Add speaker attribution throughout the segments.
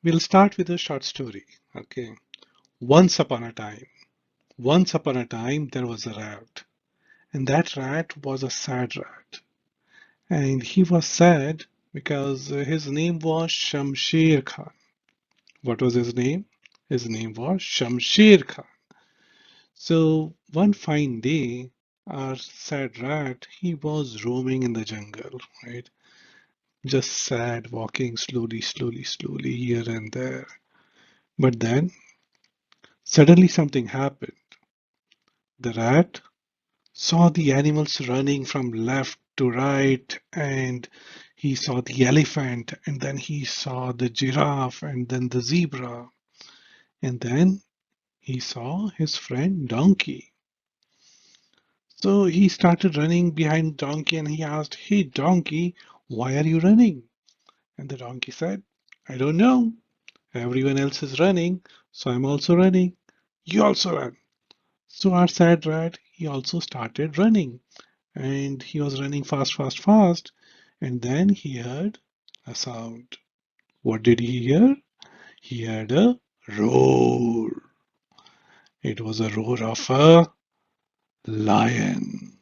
Speaker 1: We'll start with a short story. Okay. Once upon a time, once upon a time, there was a rat, and that rat was a sad rat. And he was sad because his name was Shamsher Khan. What was his name? His name was Shamsher Khan. So one fine day, our sad rat, he was roaming in the jungle, right? Just sad, walking slowly, slowly, slowly here and there. But then suddenly something happened. The rat saw the animals running from left to right, and he saw the elephant, and then he saw the giraffe, and then the zebra, and then he saw his friend Donkey. So he started running behind Donkey and he asked, "Hey, Donkey, why are you running?" And the donkey said, "I don't know. Everyone else is running, so I'm also running. You also run." So our sad rat, he also started running. And he was running fast, fast, fast. And then he heard a sound. What did he hear? He heard a roar. It was a roar of a lion.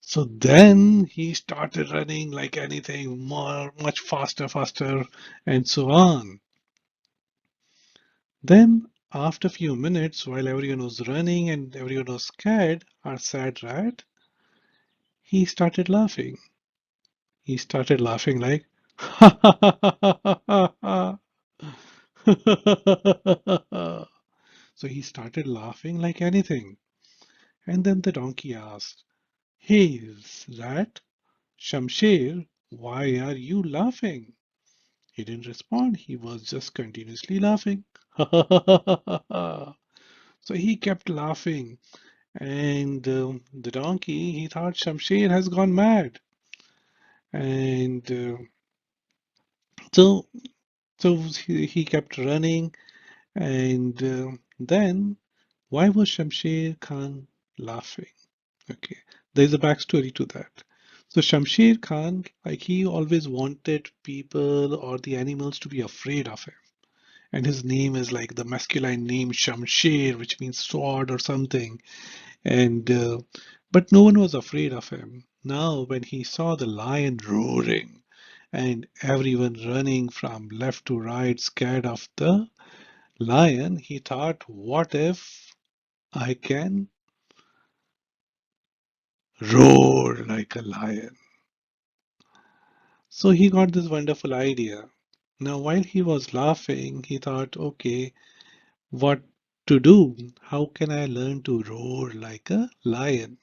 Speaker 1: So then he started running like anything, more, much faster, faster, and so on. Then, after a few minutes, while everyone was running and everyone was scared, our sad rat, he started laughing. He started laughing like, ha ha ha ha ha ha. So he started laughing like anything. And then the donkey asked, "Hey, rat, Shamsher, why are you laughing?" He didn't respond. He was just continuously laughing. So he kept laughing. And the donkey, he thought Shamsher has gone mad. And so so he kept running. And then, why was Shamsher Khan laughing? Okay, there's a backstory to that. So Shamsher Khan, like he always wanted people or the animals to be afraid of him. And his name is like the masculine name Shamsher, which means sword or something. And but no one was afraid of him. Now, when he saw the lion roaring and everyone running from left to right, scared of the lion, he thought, what if I can roar like a lion? So he got this wonderful idea. Now, while he was laughing, he thought, okay, what to do? How can I learn to roar like a lion?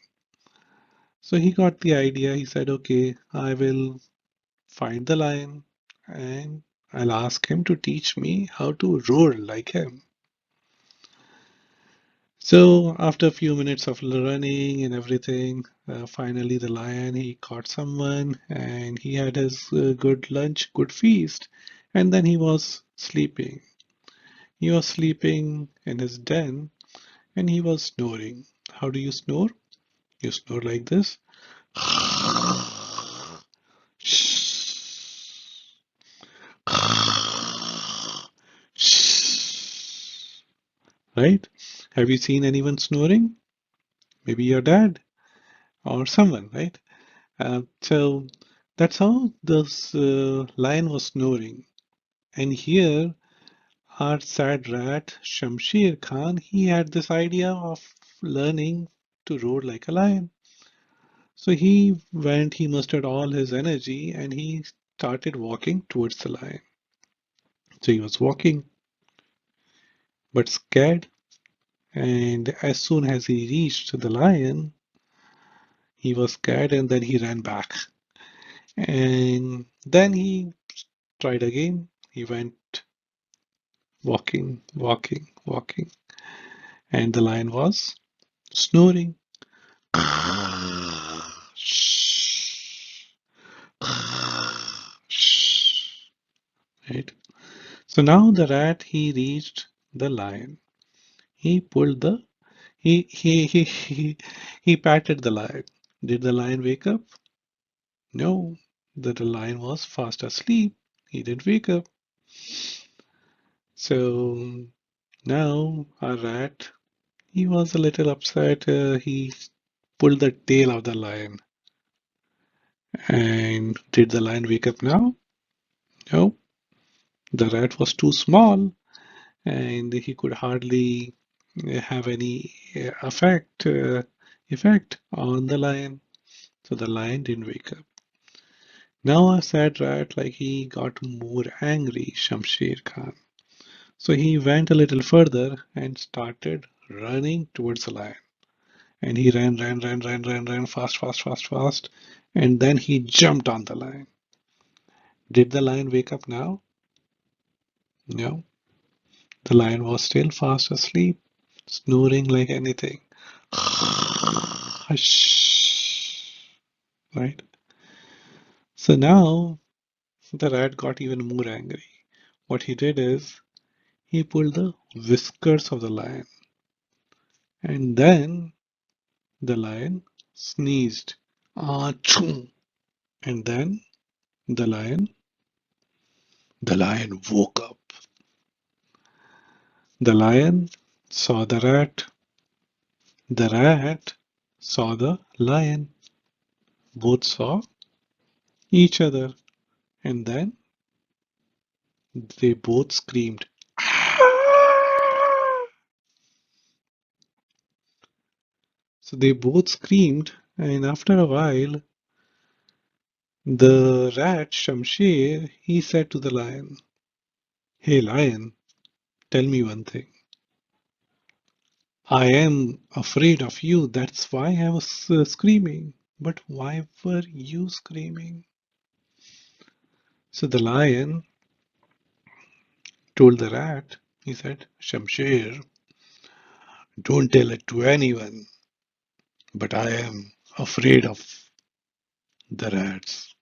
Speaker 1: So he got the idea. He said, okay, I will find the lion and I'll ask him to teach me how to roar like him. So after a few minutes of running and everything, finally the lion he caught someone and he had his good lunch, good feast, and then he was sleeping. He was sleeping in his den and he was snoring. How do you snore? You snore like this. Right? Have you seen anyone snoring? Maybe your dad or someone, right? So that's how this lion was snoring. And here, our sad rat, Shamsher Khan, he had this idea of learning to roar like a lion. So he went, he mustered all his energy, and he started walking towards the lion. So he was walking, but scared. And as soon as he reached the lion, he was scared and then he ran back. And then he tried again. He went walking, walking, walking, and the lion was snoring. Right? So now the rat he reached the lion. He pulled the he patted the lion. Did the lion wake up? No. The lion was fast asleep. He didn't wake up. So now our rat, he was a little upset. He pulled the tail of the lion. And did the lion wake up now? No. The rat was too small and he could hardly have any effect on the lion. So the lion didn't wake up. Now a sad rat, like he got more angry, Shamsher Khan. So he went a little further and started running towards the lion. And he ran fast, fast, fast, fast. And then he jumped on the lion. Did the lion wake up now? No. The lion was still fast asleep, snoring like anything. Hush. Right? So now the rat got even more angry. What he did is he pulled the whiskers of the lion, and then the lion sneezed. Achoo! And then the lion, the lion woke up. The lion saw the rat. The rat saw the lion. Both saw each other, and then they both screamed. So they both screamed, and after a while, the rat Shamsher, he said to the lion, "Hey lion, tell me one thing. I am afraid of you. That's why I was screaming. But why were you screaming?" So the lion told the rat, he said, "Shamsher, don't tell it to anyone, but I am afraid of the rats."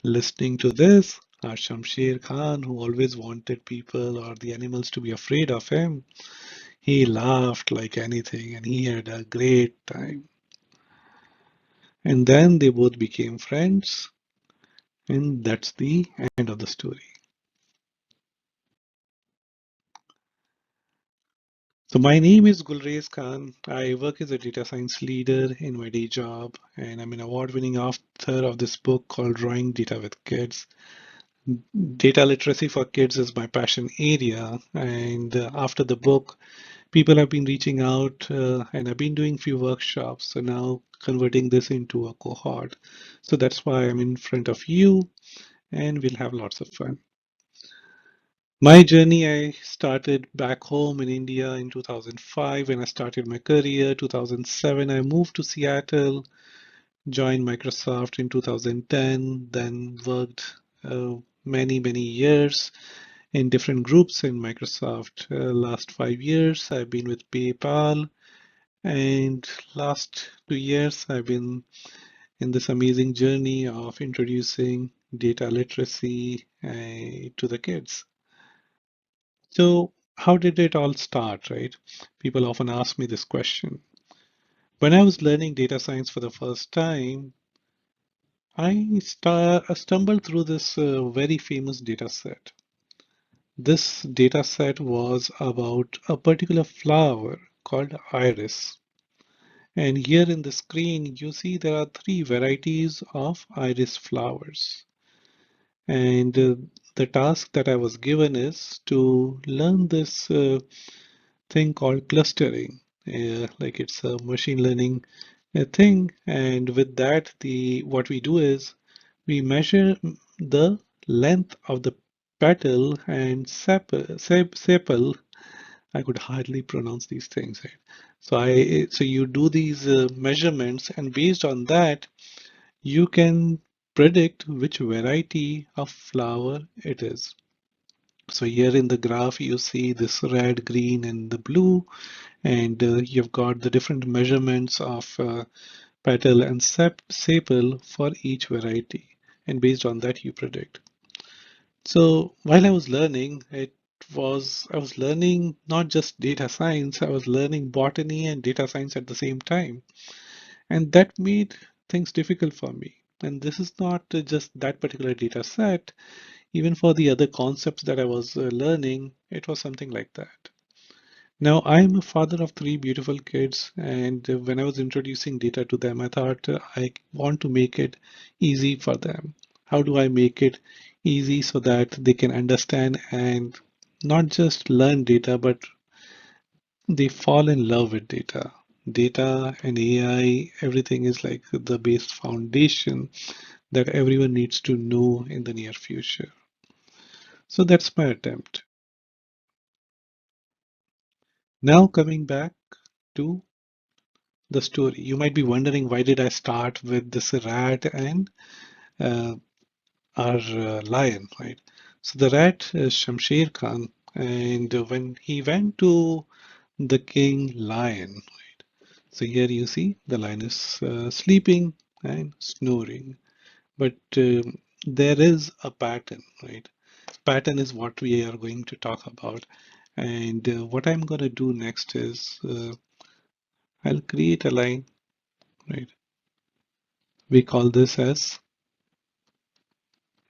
Speaker 1: Listening to this, Shamsher Khan, who always wanted people or the animals to be afraid of him, he laughed like anything and he had a great time. And then they both became friends, and that's the end of the story. So my name is Gulrez Khan. I work as a data science leader in my day job, and I'm an award-winning author of this book called Drawing Data with Kids. Data literacy for kids is my passion area, and after the book, people have been reaching out, and I've been doing few workshops. So now converting this into a cohort. So that's why I'm in front of you, and we'll have lots of fun. My journey, I started back home in India in 2005 when I started my career. 2007, I moved to Seattle, joined Microsoft in 2010, then worked many years in different groups in Microsoft. Last 5 years, I've been with PayPal, and last 2 years, I've been in this amazing journey of introducing data literacy to the kids. So, how did it all start, right? People often ask me this question. When I was learning data science for the first time, I stumbled through this very famous data set. This data set was about a particular flower called iris. And here in the screen, you see there are three varieties of iris flowers. And the task that I was given is to learn this thing called clustering. Like it's a machine learning thing. And with that, the what we do is we measure the length of the petal and sepal. I could hardly pronounce these things. Right? So you do these measurements, and based on that, you can predict which variety of flower it is. So here in the graph, you see this red, green, and the blue, and you've got the different measurements of petal and sepal for each variety. And based on that, you predict. So while I was learning, I was learning not just data science, I was learning botany and data science at the same time. And that made things difficult for me. And this is not just that particular data set. Even for the other concepts that I was learning, it was something like that. Now, I'm a father of three beautiful kids, and when I was introducing data to them, I thought I want to make it easy for them. How do I make it easy so that they can understand and not just learn data, but they fall in love with data? Data and AI, everything is like the base foundation that everyone needs to know in the near future. So that's my attempt. Now, coming back to the story. You might be wondering, why did I start with this rat and uh, our lion, right? So the rat is Shamsher Khan, and when he went to the king lion, right? So here you see the lion is sleeping and snoring, but there is a pattern, right? Pattern is what we are going to talk about, and what I'm going to do next is I'll create a line, right? We call this as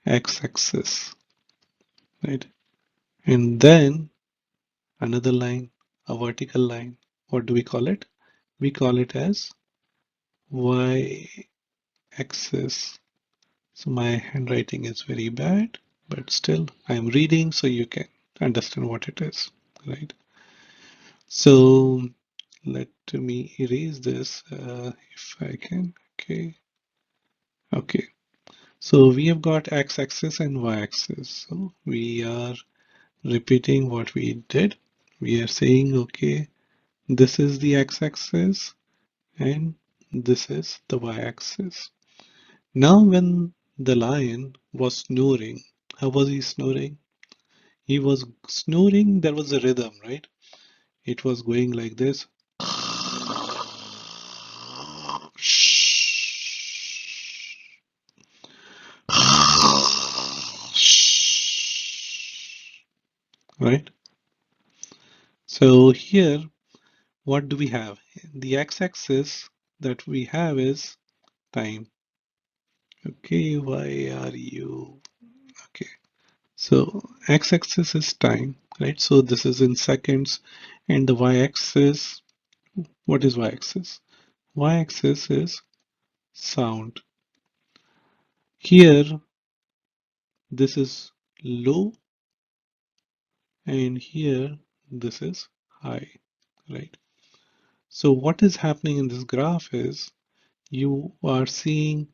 Speaker 1: x-axis, right? And then another line, a vertical line. What do we call it? We call it as y-axis. So my handwriting is very bad, but still I'm reading so you can understand what it is, right? So let me erase this if I can. Okay. Okay. So we have got x-axis and y-axis. So we are repeating what we did. We are saying, okay, this is the x-axis and this is the y-axis. Now, when the lion was snoring, how was he snoring? He was snoring, there was a rhythm, right? It was going like this, right? So here, what do we have? The x-axis that we have is time. Okay, why are you? Okay, so x-axis is time, right? So this is in seconds, and the y-axis, what is y-axis? Y-axis is sound. Here, this is low, and here, this is high, right? So what is happening in this graph is you are seeing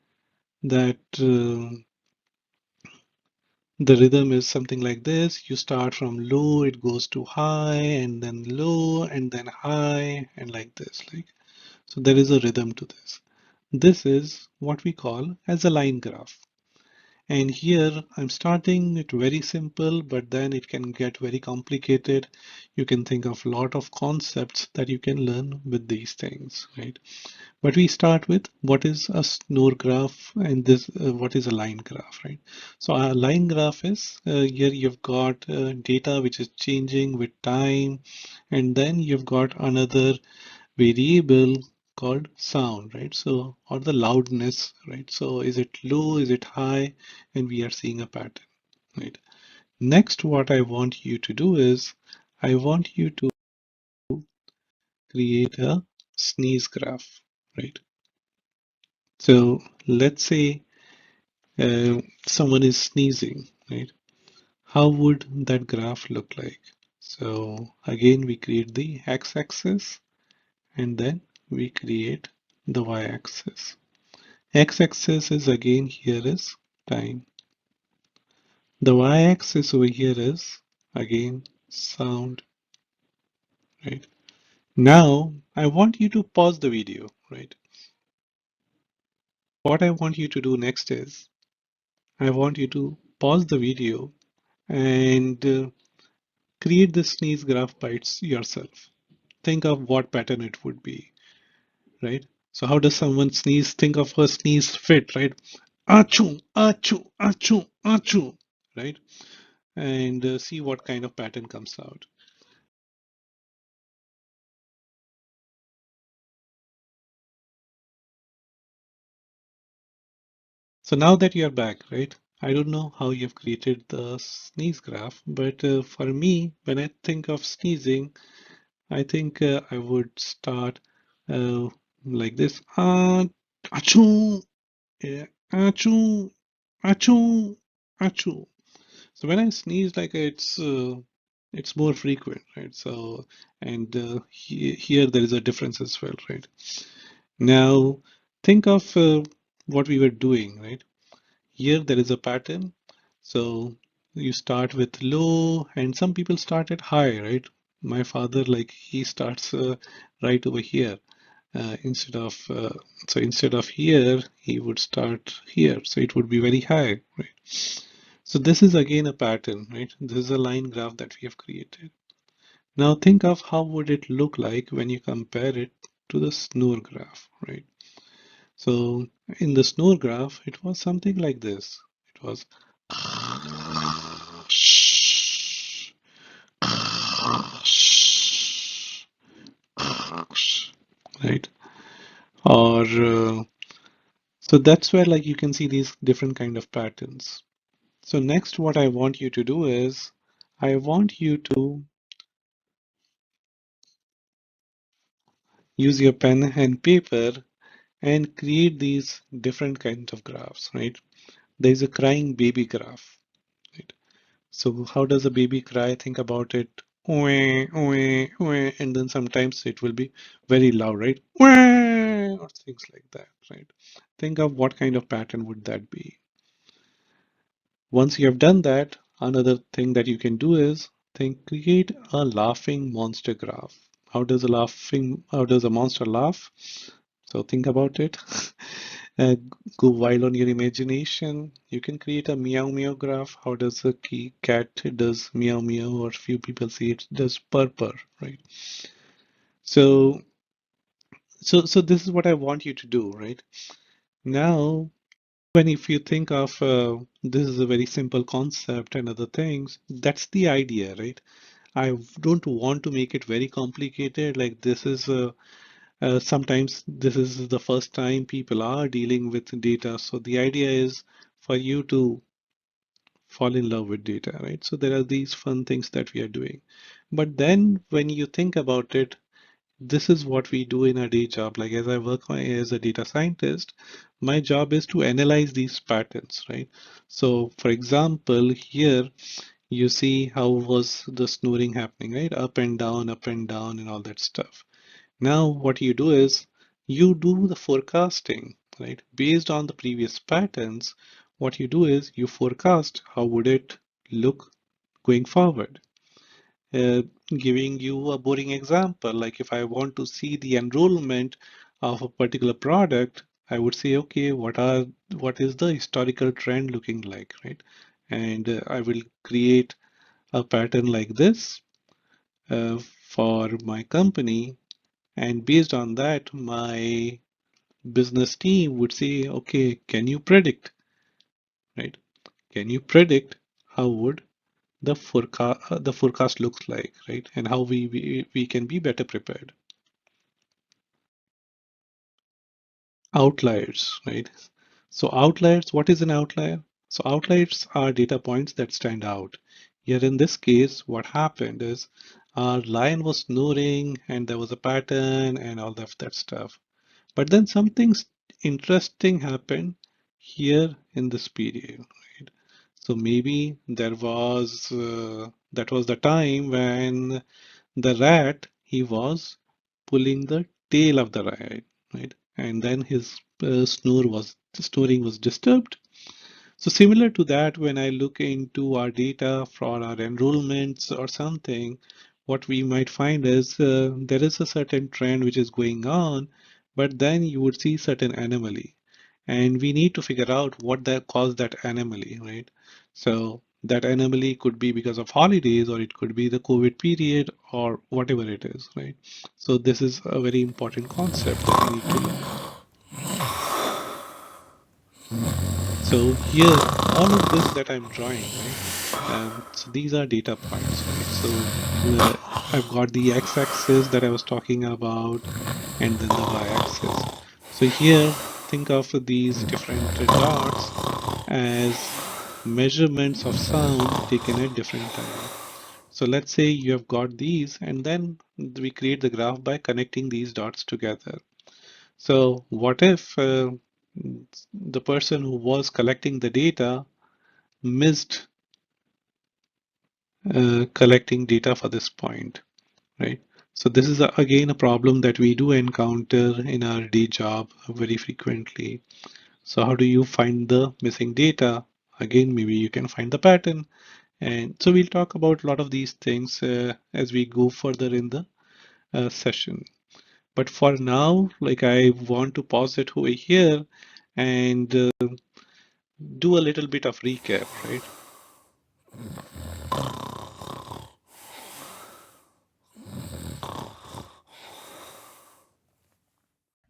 Speaker 1: that the rhythm is something like this. You start from low, it goes to high, and then low, and then high, and like this. Like so, there is a rhythm to this. This is what we call as a line graph. And here I'm starting it very simple, but then it can get very complicated. You can think of a lot of concepts that you can learn with these things, right? But we start with what is a snore graph and this what is a line graph, right? So a line graph is here you've got data which is changing with time, and then you've got another variable called sound, right? So or the loudness, right? So is it low, is it high, and we are seeing a pattern, right? Next, what I want you to do is I want you to create a sneeze graph, right? So let's say someone is sneezing, right? How would that graph look like? So again, we create the x-axis and then we create the y-axis. X-axis is again here is time. The y-axis over here is again sound, right? Now I want you to pause the video, right? What I want you to do next is I want you to pause the video and create the sneeze graph by yourself. Think of what pattern it would be, right? So how does someone sneeze? Think of her sneeze fit, right? Achoo, achoo, achoo, achoo, right? And see what kind of pattern comes out. So now that you're back, right? I don't know how you've created the sneeze graph, but for me, when I think of sneezing, I think I would start uh, like this. Achoo, yeah, achoo, achoo, achoo. So when I sneeze, like it's more frequent, right? So and here there is a difference as well, right? Now think of what we were doing, right? Here there is a pattern. So you start with low, and some people start at high, right? My father, like he starts right over here instead of so instead of here, he would start here. So it would be very high, right? So this is again a pattern, right? This is a line graph that we have created. Now think of how would it look like when you compare it to the snore graph, right? So in the snore graph, it was something like this. It was right? Or so that's where like you can see these different kind of patterns. So next, what I want you to do is I want you to use your pen and paper and create these different kinds of graphs, right? There's a crying baby graph, right? So how does a baby cry? Think about it. "Wah, wah, wah," and then sometimes it will be very loud, right? "Wah," or things like that, right? Think of what kind of pattern would that be. Once you have done that, another thing that you can do is create a laughing monster graph. How does a monster laugh? So think about it. Uh, Go wild on your imagination. You can create a meow meow graph. How does a cat does meow meow, or few people say it does purr purr, right? So so this is what I want you to do, right? Now, when if you think of this is a very simple concept and other things, that's the idea, right? I don't want to make it very complicated. Like this is sometimes this is the first time people are dealing with data. So the idea is for you to fall in love with data, right? So there are these fun things that we are doing. But then when you think about it, this is what we do in a day job. Like as I work as a data scientist, my job is to analyze these patterns, right? So for example, here you see how was the snoring happening, right? Up and down, and all that stuff. Now what you do is you do the forecasting, right? Based on the previous patterns, what you do is you forecast how would it look going forward. Uh, Giving you a boring example, like if I want to see the enrollment of a particular product, I would say, okay, what is the historical trend looking like, right? And I will create a pattern like this for my company, and based on that, my business team would say, okay, can you predict, right? Can you predict how would the forecast looks like, right? And how we can be better prepared. Outliers, right? So outliers, what is an outlier? So outliers are data points that stand out. Here in this case, what happened is our lion was snoring and there was a pattern and all of that stuff. But then something interesting happened here in this period, right? So maybe that was the time when the rat, he was pulling the tail of the rat, right? And then his snoring was disturbed. So similar to that, when I look into our data for our enrollments or something, what we might find is there is a certain trend which is going on, but then you would see certain anomaly. And we need to figure out what that caused that anomaly, right? So that anomaly could be because of holidays, or it could be the COVID period, or whatever it is, right? So this is a very important concept that we need to learn. So here, all of this that I'm drawing, right? So these are data points, right? So I've got the x-axis that I was talking about, and then the y-axis. So here, think of these different dots as measurements of sound taken at different time. So let's say you have got these, and then we create the graph by connecting these dots together. So what if the person who was collecting the data missed collecting data for this point, right? So this is again a problem that we do encounter in our day job very frequently. So how do you find the missing data? Again, maybe you can find the pattern. And so we'll talk about a lot of these things as we go further in the session. But for now, like I want to pause it over here and do a little bit of recap, right?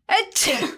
Speaker 2: Achoo!